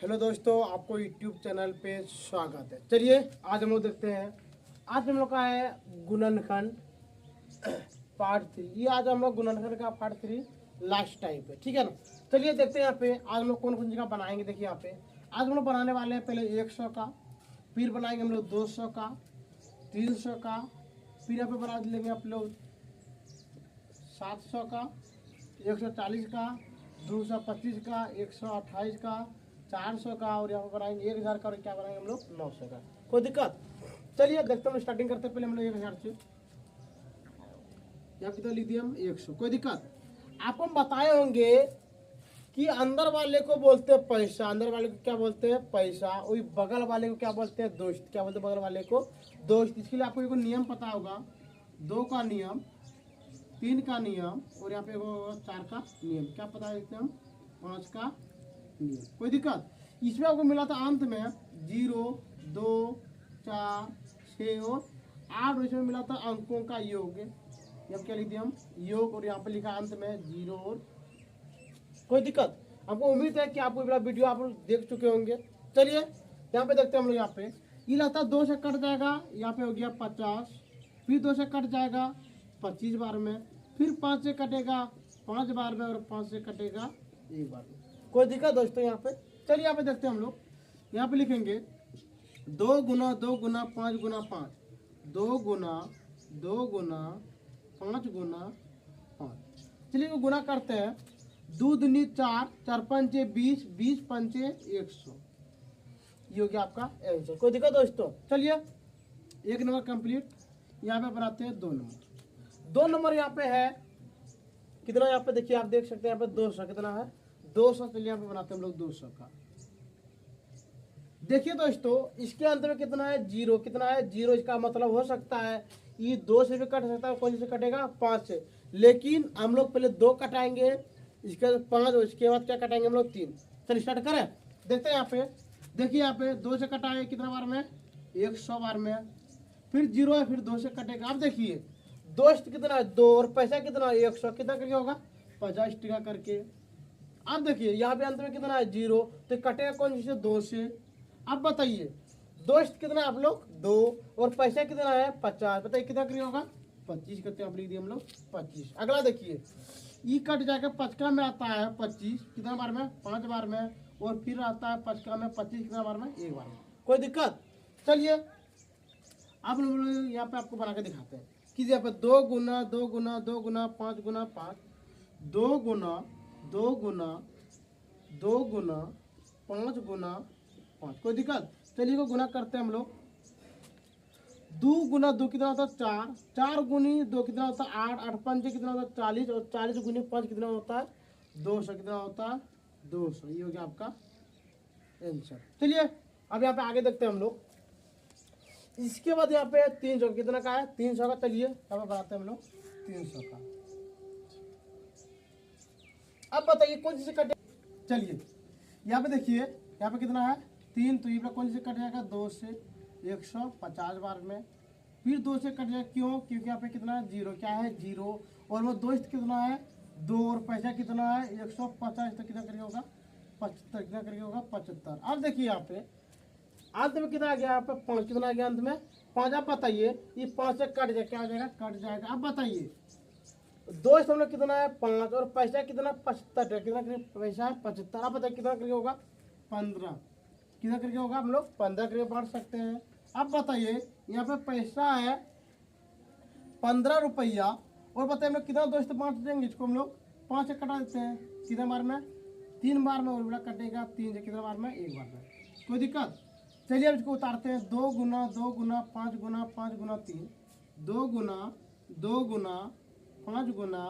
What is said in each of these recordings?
Hello दोस्तों, आपको YouTube channel पे स्वागत है। चलिए आज हम लोग देखते हैं। आज हम लोग का है गुणनखंड पार्ट 3। ये आज हम लोग गुणनखंड का पार्ट 3 लास्ट टाइप है, ठीक है ना। चलिए देखते हैं यहाँ पे आज हम लोग कौन कौन जगह बनाएंगे। देखिए यहाँ पे आज हम लोग बनाने वाले हैं पहले 100 का, फिर बनाएंगे हम लोग 200 का, 300 का, फिर यहाँ पे बना लेंगे आप लोग 700 का, 140 का, 225 का, 128 का, 400 का, और यहाँ पर बनाएंगे 1000 का, और क्या बनाएंगे हम लोग 900 का। कोई दिक्कत? चलिए देखते हैं, स्टार्टिंग करते हैं। पहले हम लोग 1000 से, यहाँ कितना लिख दिया हम 100। कोई दिक्कत? आपको हम बताए होंगे कि अंदर वाले को बोलते हैं पैसा, अंदर वाले को क्या बोलते हैं पैसा, वही बगल वाले को क्या बोलते हैं दोस्त। क्या बोलते हैं बगल वाले को? दोस्त। इसके लिए आपको एक नियम पता होगा, 2 का नियम, 3 का नियम, और यहाँ पे 4 का नियम। क्या पता देते हैं हम? 5 का नियम। कोई दिक्कत? इसमें आपको मिला था अंत में 0, 2, 4, 6 और 8, और इसमें मिला था अंकों का योग। यहाँ क्या लिख दिया हम? योग। और यहाँ पे लिखा अंत में 0 और। कोई दिक्कत? हमको उम्मीद है कि आपको वीडियो आप लोग देख चुके होंगे। चलिए यहाँ पे देखते हैं हम लोग। यहाँ पे ये लगता है 2 से कट जाएगा, यहाँ पे हो गया 50, फिर 2 से कट जाएगा 25 बार में, फिर 5 से कटेगा 5 बार में, और 5 से कटेगा 1 बार में। कोई दिक्कत दोस्तों? यहाँ पे चलिए यहाँ पे देखते हैं हम लोग। यहाँ पे लिखेंगे 2 गुना 2 गुना 5 गुना 5, 2 गुना 2 गुना 5 गुना 5। चलिए वो गुना करते हैं। 2 दूनी 4, 4 पंचे 20, 20 पंचे 100। ये हो गया आपका आंसर। कोई दिक्कत दोस्तों? चलिए 1 नंबर कंप्लीट। यहाँ पे बनाते हैं 2 नंबर। 2 नंबर यहाँ पे है कितना? यहाँ पे देखिए, आप देख सकते हैं यहाँ पे 200 कितना है? 200। चलिए यहाँ पे बनाते हैं हम लोग 200 का। देखिए दोस्तों, इसके अंत में कितना है? 0। कितना है? 0। इसका मतलब हो सकता है ये 2 से भी कट सकता है, कौन से कटेगा? 5 से। लेकिन हम लोग पहले 2 कटाएंगे, इसके बाद 5, और इसके बाद क्या कटाएंगे हम लोग? 3। चलिए स्टार्ट करें। देखते हैं यहाँ पे। देखिए यहाँ पे 2 से कटाएंगे कितना बार में? 100 बार में। फिर 0 है, फिर 2 से कटेगा। अब देखिए दोस्त कितना है? 2, और पैसा कितना है? 100। कितना करके होगा? 50 टका करके। अब देखिए यहाँ पे अंत में कितना है? 0। तो कटेगा कौन से? 2 से। अब बताइए दोस्त कितना आप लोग? 2, और पैसा कितना है? 50। बताइए कितना करके होगा? 25 करते आप लिख दिए हम लोग 25। अगला देखिए, ई कट जाकर 5 में आता है 25 कितना बार में? 5 बार में। और फिर आता है 5 में 25 कितना बार में? 1 बार में। कोई दिक्कत? चलिए अब हम लोग यहाँ पे आपको बना के दिखाते हैं कि यहाँ पे 2 गुना 2 गुना 2 गुना 5 गुना 5, 2 गुना 2 गुना 2 गुना 5 गुना 5। कोई दिक्कत? चलिए को गुना करते हैं हम लोग। 2 गुना 2 कितना होता है? 4, 4 गुनी 2 कितना होता है? 8, 8 पंचे कितना होता है? 40, और 40 गुनी 5 कितना होता है? 200। कितना होता है? 200। ये हो गया आपका आंसर। चलिए अब यहाँ पे आगे देखते हैं हम लोग। इसके बाद यहाँ पे 300 कितना का है? 300 का। चलिए यहाँ पे बनाते हैं हम लोग 300 का। अब बताइए कौन सी से कटे? चलिए यहाँ पे देखिए, यहाँ पे कितना है? 3। तो ये कौन से कट जाएगा? 2 से 150 बार में। फिर 2 से कट जाएगा, क्यों? क्योंकि यहाँ पे कितना है? 0। क्या है? 0। और वो दोस्त कितना है? 2, और पैसा कितना है? 150। तो कितना करके होगा? 75। कितना करके होगा? 75। अब देखिए यहाँ पे अंत में कितना आ गया? यहाँ पे 5 कितना आ गया अंत में? 5। आप बताइए ये 5 से कट जाए, क्या हो जाएगा? कट जाएगा। अब बताइए दोस्त हम लोग कितना है? 5, और पैसा कितना? 75। कितना पैसा है? 75। अब बताइए कितना करके होगा? 15। कितना करके होगा? हम लोग 15 करके बांट सकते हैं। अब बताइए यहाँ पे पैसा है 15 रुपया, और बताइए हम लोग कितना दोस्त बांट देंगे इसको? हम लोग 5 से कटा देते हैं। कितने बार में? 3 बार में। और बड़ा कटेगा 3 से कितने बार में? 1 बार में। कोई दिक्कत? चलिए अब इसको उतारते हैं। 2 गुना 2 गुना 5 गुना 5 गुना 3, 2 गुना 2 गुना 5 गुना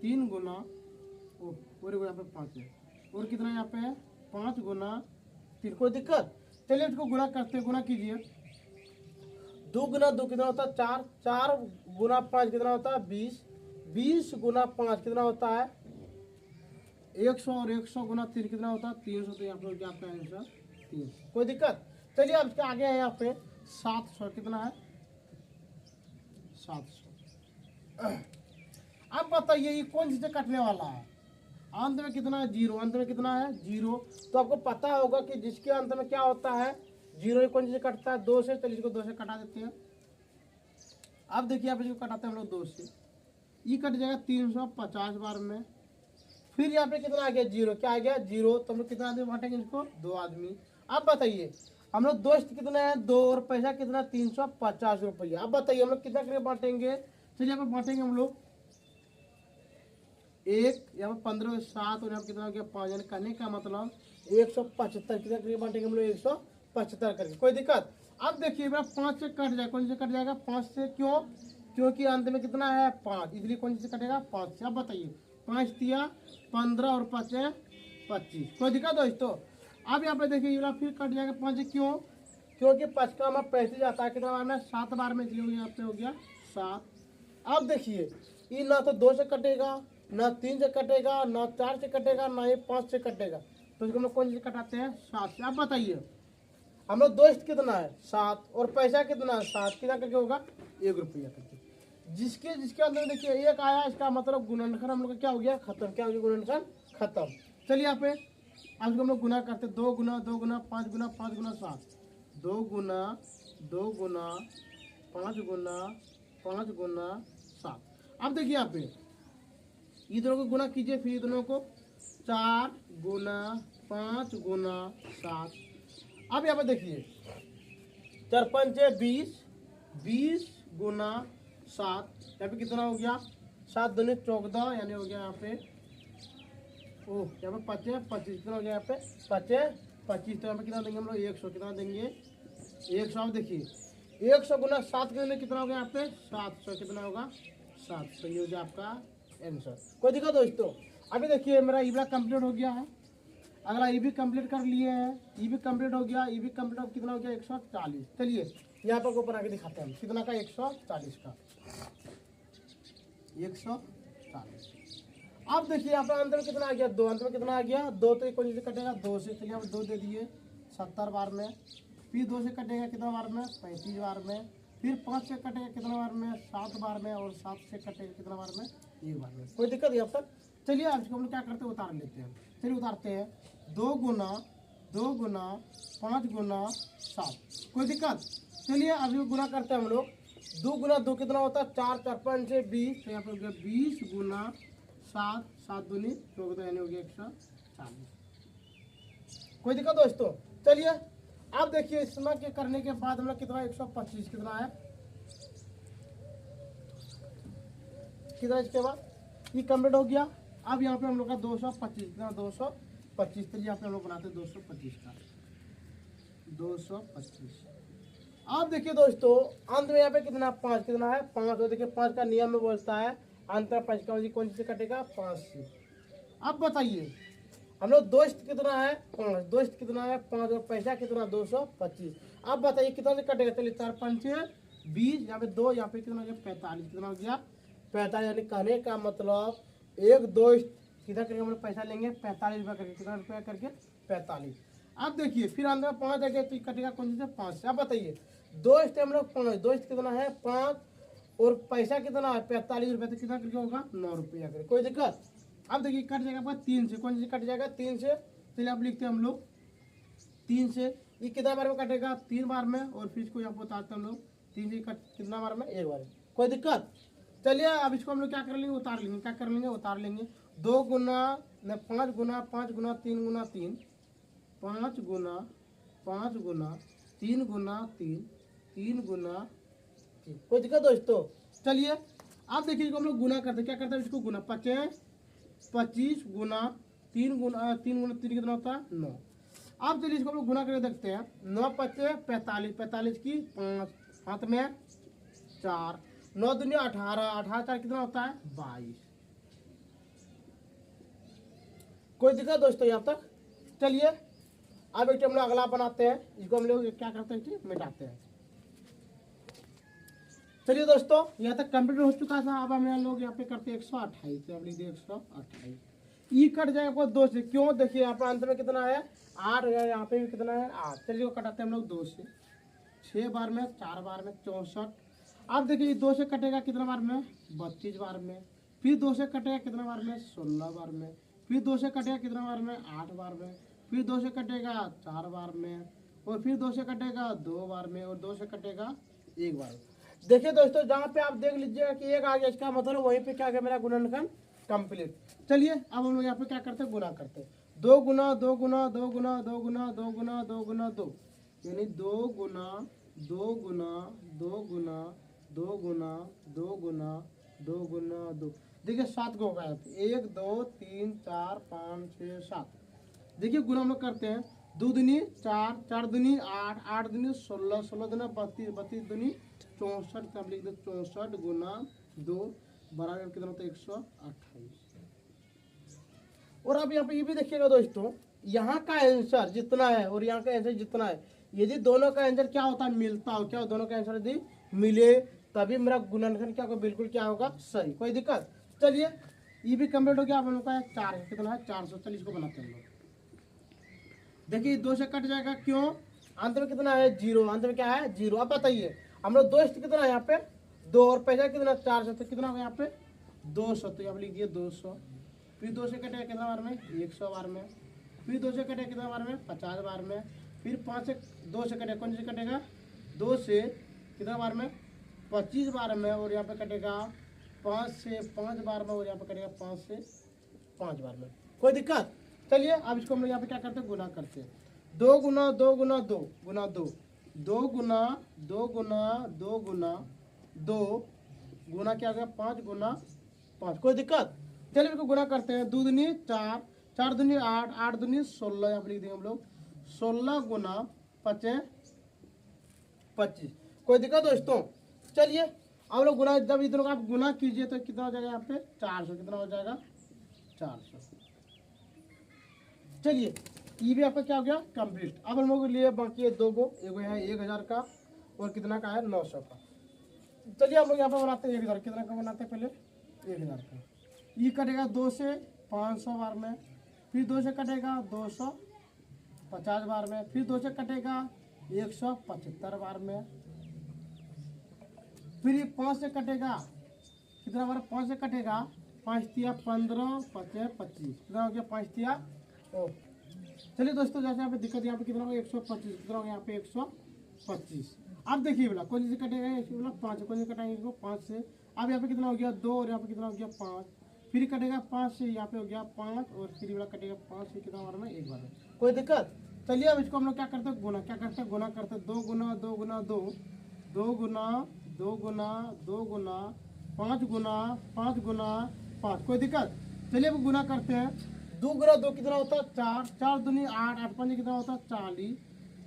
3 गुना, और यहाँ पे 5 है, और कितना यहाँ पे है? 5 गुना 3। कोई दिक्कत? चलिए इसको गुणा करते हैं। गुणा कीजिए। 2 गुना 2 कितना होता है? 4, 4 गुना 5 कितना होता है? 20, 20 गुना 5 कितना होता है? 100, और 100 गुना 3 कितना होता है? 300। तो यहाँ पे क्या आपका आंसर? 300। कोई दिक्कत? चलिए अब इसके आगे है यहाँ पे 700। कितना है? 700। अब बताइए ये कौन सी से कटने वाला है? अंत में कितना है? जीरो। अंत में कितना है? जीरो। तो आपको पता होगा कि जिसके अंत में क्या होता है? जीरो। कौन से कटता है? 2 से। चलिए इसको 2 से कटा देते हैं। अब देखिए आप इसको कटाते हैं हम लोग 2 से, ये कट जाएगा 350 बार में। फिर यहाँ पे कितना आ गया? जीरो। क्या आ गया? जीरो। तो हम लोग कितना आदमी बांटेंगे इसको? 2 आदमी। अब बताइए हम लोग दोस्त कितना है? 2 और पैसा कितना? 350 रुपया। अब बताइए हम लोग कितना करके बांटेंगे? चलिए यहाँ पे बांटेंगे हम लोग 1, यहाँ पे 15 7 और यहाँ पे कितना हो गया? 5। यानी करने का मतलब 175। कितना करके बांटेंगे हम लोग? 175 करके। कोई दिक्कत? अब देखिए मेरा 5 से कट जाएगा। कौन से कट जाएगा? 5 से। क्यों? क्योंकि अंत में कितना है? 5, इसलिए कौन से कटेगा? 5 से। अब बताइए 5 तिया 15 और 5 है 25। कोई दिक्कत दोस्तों? अब यहाँ पे देखिए ये फिर कट जाएगा 5 से। क्यों? क्योंकि 5 का हमारा 35 आता है। कितना बार में? 7 बार में, इसलिए यहाँ पे हो गया 7। अब देखिए ये ना तो 2 से कटेगा, ना 3 से कटेगा, ना 4 से कटेगा, ना ये 5 से कटेगा। तो इसको हम लोग कौन से कटाते हैं? 7 से। अब बताइए हम लोग दोस्त कितना है? 7 और पैसा कितना है? 7। कितना करके होगा? 1 रुपया करके। जिसके जिसके अंदर देखिए 1 आया, इसका मतलब गुणनखंड हम लोग का क्या हो गया? खत्म। क्या हो गया? गुणनखंड खत्म। चलिए यहाँ पे आज हम लोग गुना करते 2 गुना 2 गुना 5 गुना 5 गुना 7। 2 गुना 2 गुना 5 गुना 5 गुना 7। अब देखिए यहाँ पे ये दोनों को गुना कीजिए, फिर ये दोनों को 4 गुना 5 गुना 7। अब यहाँ पे देखिए 4 5 20, 20 गुना 7। यहाँ पे कितना हो गया? 7 दूनी 14, यानी हो गया यहाँ पे यहाँ पे 5 25। कितना हो गया? यहाँ पे 5 25। तो यहाँ पे कितना देंगे हम लोग? 100। कितना देंगे? 100। अब देखिए 100 गुना 7 के कितना हो गया? यहाँ पे 700। कितना होगा? 700। ये हो गया आपका आंसर। कोई दिक्कत दोस्तों? अभी देखिए मेरा ईबड़ा कंप्लीट हो गया है। अगला ये भी कंप्लीट कर लिए हैं, ये भी कंप्लीट हो गया, ये भी कंप्लीट हो। कितना हो गया? 140। चलिए यहाँ पर ऊपर आके दिखाते हैं कितना का? 140 का 140। अब देखिए यहाँ पर अंत में कितना आ गया? 2। अंत में कितना आ गया? 2। तो कौन से कटेगा? 2 से। चलिए हम 2 दे दिए 70 बार में। फिर 2 से कटेगा कितना बार में? 35 बार में। फिर 5 से कटेगा कितना बार में? 7 बार में। और 7 से कटेगा कितना बार में? 1 बार में। कोई दिक्कत यहाँ पर? चलिए आज हम लोग क्या करते हैं? उतार लेते हैं। चलिए उतारते हैं 2 गुना 5 गुना 7। कोई दिक्कत? चलिए अभी गुना करते हैं हम लोग। 2 गुना 2 कितना होता है? 4 4 5 से 20। तो यहाँ पर हो गया 20 गुना 7 7 दूनी 14, यानी हो गया 140। कोई दिक्कत दोस्तों? चलिए अब देखिए इसमें के करने के बाद हम लोग कितना? 125। कितना है? कितना? इसके बाद ये कंप्लीट हो गया। अब यहाँ पे हम लोग का 225। कितना? 225। तो यहाँ पे हम लोग बनाते हैं 225 का 225। अब देखिए दोस्तों अंत में यहाँ पे कितना? 5। कितना है? 5। तो देखिए 5 का नियम में बोलता है अंत में 5 का कौन से कटेगा? 5 से। अब बताइए हम लोग दोस्त कितना है? 5। दोस्त कितना है? 5 और पैसा कितना? 225। अब बताइए कितना से कटेगा? चलिए 4 5 20, यहाँ पे 2, यहाँ पे कितना हो गया? 45। कितना हो गया? 45। यानी कहने का मतलब एक दोस्त कितना करके हम लोग पैसा लेंगे? 45 रुपया करके। कितना रुपया करके? 45। अब देखिए फिर अंदर 5 आ गया तो कटेगा कौन से? 5 से। अब बताइए दोस्त हम लोग 5, दोस्त कितना है? 5 और पैसा कितना है? 45 रुपया। तो कितना करके होगा? 9 रुपया करके। कोई दिक्कत? अब देखिए कट जाएगा आपका 3 से। कौन से कट जाएगा? 3 से। चलिए आप लिखते हैं हम लोग 3 से। ये कितना बार में कटेगा? 3 बार में। और फिर इसको यहाँ पर उतारते हैं हम लोग 3 से कट कितना बार में? 1 बार। कोई दिक्कत? चलिए अब इसको हम लोग क्या कर लेंगे? उतार लेंगे। क्या कर लेंगे? उतार लेंगे। 2 गुना 5 गुना 5 गुना 3 गुना 3, 5 गुना 5 गुना 3 गुना 3, 3 गुना 3। कोई दिक्कत दोस्तों? चलिए आप देखिए इसको हम लोग गुना करते हैं। क्या करते हैं? इसको गुना 25 गुना 3 गुना 3 कितना होता है? 9। अब चलिए इसको हम लोग गुना करके देखते हैं। 9 5 45, 45 की 5, हाथ में 4, 9 दूनी 18, 18 4 कितना होता है? 22। कोई दिक्कत दोस्तों यहाँ तक? चलिए अब एक हम लोग अगला बनाते हैं। इसको हम लोग क्या करते हैं? मिटाते हैं। चलिए दोस्तों यहाँ तक कंप्लीट हो चुका था। अब हम लोग यहाँ पे करते हैं 128। तो अब लिख दिए 128। ई कट जाएगा 2 से। क्यों? देखिए यहाँ पर अंत में कितना है? 8 है। यहाँ पे भी कितना है? 8। चलिए कटाते हैं हम लोग 2 से। 6 बार में, 4 बार में 64। अब देखिए 2 से कटेगा कितना बार में? 32 बार में। फिर 2 से कटेगा कितना बार में? 16 बार में। फिर 2 से कटेगा कितना बार में, 8 बार में, फिर 2 से कटेगा 4 बार में, और फिर 2 से कटेगा 2 बार में, और 2 से कटेगा 1 बार। देखिए दोस्तों, जहाँ पे आप देख लीजिएगा कि 1 आ गया, इसका मतलब वहीं पे क्या आ गया मेरा गुणनखंड कंप्लीट। चलिए अब हम लोग यहाँ पे क्या करते हैं, गुना करते हैं। 2 गुना 2 गुना 2 गुना 2 गुना 2 गुना 2 गुना 2, यानी 2 गुना 2 गुना 2 गुना 2 गुना 2 गुना 2 गुना 2। देखिए 7 को होगा, 1 2 3 4 5 6 7। देखिए गुना हम लोग करते हैं, 2 दूनी 4, 4 दूनी 8, 8 दूनी 16, 16 दूना 32, 32 दूनी 64, तब लिख दो 64 गुना 2 बराबर कितना होता है 128। और अब यहाँ पे ये भी देखिएगा दोस्तों, यहाँ का आंसर जितना है और यहाँ का आंसर जितना है, यदि दोनों का आंसर क्या होता है, मिलता हो, क्या दोनों का आंसर यदि मिले तभी मेरा गुणनखंड क्या होगा, बिल्कुल क्या होगा, सही। कोई दिक्कत। चलिए ये भी कंप्लीट हो गया। आप लोग का 4 कितना है 440 को बनाते हैं हम लोग। देखिए 2 से कट जाएगा, क्यों, अंत में कितना है 0, अंत में क्या है 0। अब बताइए हम लोग 2 कितना है यहाँ पे 2, और पैसा कितना 4 से, तो कितना होगा यहाँ पे 200, तो यहाँ लिख दिए 200। फिर 2 से कटेगा कितना बार में 100 बार में, फिर 2 से कटेगा कितना बार में 50 बार में, फिर 5 से 2 से कटेगा, कौन से कटेगा 2 से कितना बार में 25 बार में, और यहाँ पे कटेगा 5 से 5 बार में, और यहाँ पे कटेगा 5 से 5 बार में। कोई दिक्कत। चलिए अब इसको हम लोग यहाँ पे क्या करते हैं, गुना करते हैं। 2 गुना 2 गुना 2 गुना 2, 2 गुना 2 गुना 2 गुना 2 गुना क्या गया 5 गुना 5। कोई दिक्कत। चलिए इसको गुना करते हैं। 2 दूनी 4, 4 दूनी 8, 8 दूनी 16, यहाँ पे लिख देंगे हम लोग 16 गुना 5 25। कोई दिक्कत दोस्तों। चलिए अब लोग गुना, जब इधर आप गुना कीजिए तो कितना हो जाएगा यहाँ पे 400, कितना हो जाएगा 400। चलिए ये भी आपका क्या हो गया कंप्लीट। अब हम लोग लिए बाकी है 2 गो, एक है 1000 का और कितना का है 900 का। चलिए हम लोग यहाँ पे बनाते हैं 1000, कितना का बनाते हैं पहले 1000 का। ये कटेगा 2 से 500 बार में, फिर 2 से कटेगा 250 बार में, फिर 2 से कटेगा 175 बार में, फिर ये 5 से कटेगा कितना बार, 5 से कटेगा 5 तिया 15 5 25, कितना हो गया 5 तिया ओ। चलिए दोस्तों, जैसे यहाँ पे दिक्कत, यहाँ पे कितना होगा 125, कितना होगा यहाँ पे 125। अब देखिए बोला कौन से कटेगा, बोला 5, कौन से कटाएंगे इसको 5 से। अब यहाँ पे कितना हो गया 2, और यहाँ पे कितना हो गया 5, फिर कटेगा 5 से, यहाँ पे हो गया 5, और फिर वाला कटेगा 5 से, कितना बार में 1 बार में। कोई दिक्कत। चलिए अब इसको हम लोग क्या करते हैं, गुना, क्या करते हैं गुना करते हैं। 2 गुना 2 गुना 2, 2 गुना 2 गुना 2 गुना 5 गुना 5 गुना 5। कोई दिक्कत। चलिए अब गुना करते हैं। 2 गुना 2 कितना होता है 4, 4 दूनी 8, 8 5 कितना होता है 40,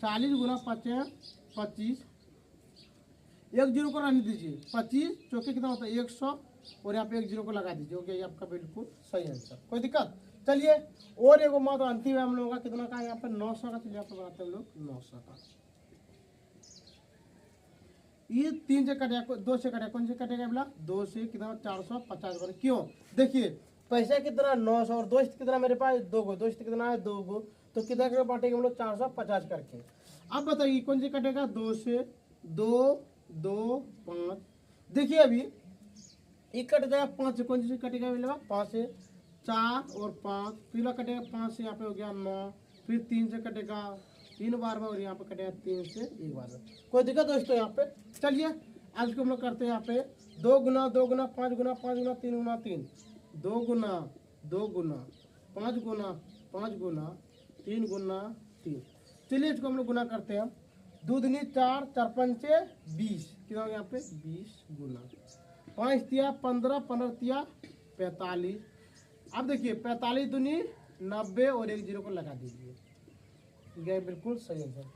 40 गुना 5 25, एक 0 को रहने दीजिए, 25 चौके कितना होता है 100, और यहाँ पे एक 0 को लगा दीजिए। ओके, ये आपका बिल्कुल सही आंसर। कोई दिक्कत। चलिए और एक मात्र अंतिम है हम लोगों का, कितना का यहाँ पे 900 का। चलिए यहाँ पे बनाते हैं हम लोग 900 का। ये 3 से कटेगा, 2 से कटेगा, कौन से कटेगा बोला 2 से, कितना 450 बार। क्यों, देखिए पैसा कितना 900, और दोस्त कितना मेरे पास 2 गो, दोस्त कितना है 2 गो, तो कितना करके बांटेंगे हम लोग 450 करके। अब बताइए कौन से कटेगा 2 से, 2 2 5। देखिए अभी एक कट जाएगा 5 से, कौन से कटेगा मिलेगा 5 से 4 और 5, फिर कटेगा 5 से, यहाँ पे हो गया 9, फिर 3 से कटेगा 3 बार में, और यहाँ पे कटेगा 3 से 1 बार में। कोई दिक्कत दोस्तों यहाँ पे। चलिए आज को हम लोग करते हैं यहाँ पे 2 गुना 2 गुना 5 गुना 5 गुना 3 गुना 3, 2 गुना 2 गुना 5 गुना 5 गुना 3 गुना 3। चलिए इसको हम लोग गुना करते हैं। 2 दूनी 4, 4 5 20, कितना हो गया यहाँ पे 20 गुना 5 तिया 15, 15 तिया 45। अब देखिए 45 दूनी 90, और एक 0 को लगा दीजिए, ये बिल्कुल सही आंसर।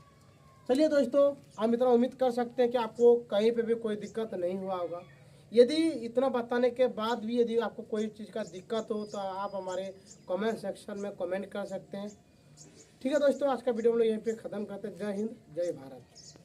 चलिए दोस्तों, हम इतना उम्मीद कर सकते हैं कि आपको कहीं पे भी कोई दिक्कत नहीं हुआ होगा। यदि इतना बताने के बाद भी यदि आपको कोई चीज़ का दिक्कत हो तो आप हमारे कमेंट सेक्शन में कमेंट कर सकते हैं। ठीक है दोस्तों, आज का वीडियो हम लोग यहीं पे ख़त्म करते हैं। जय हिंद, जय भारत।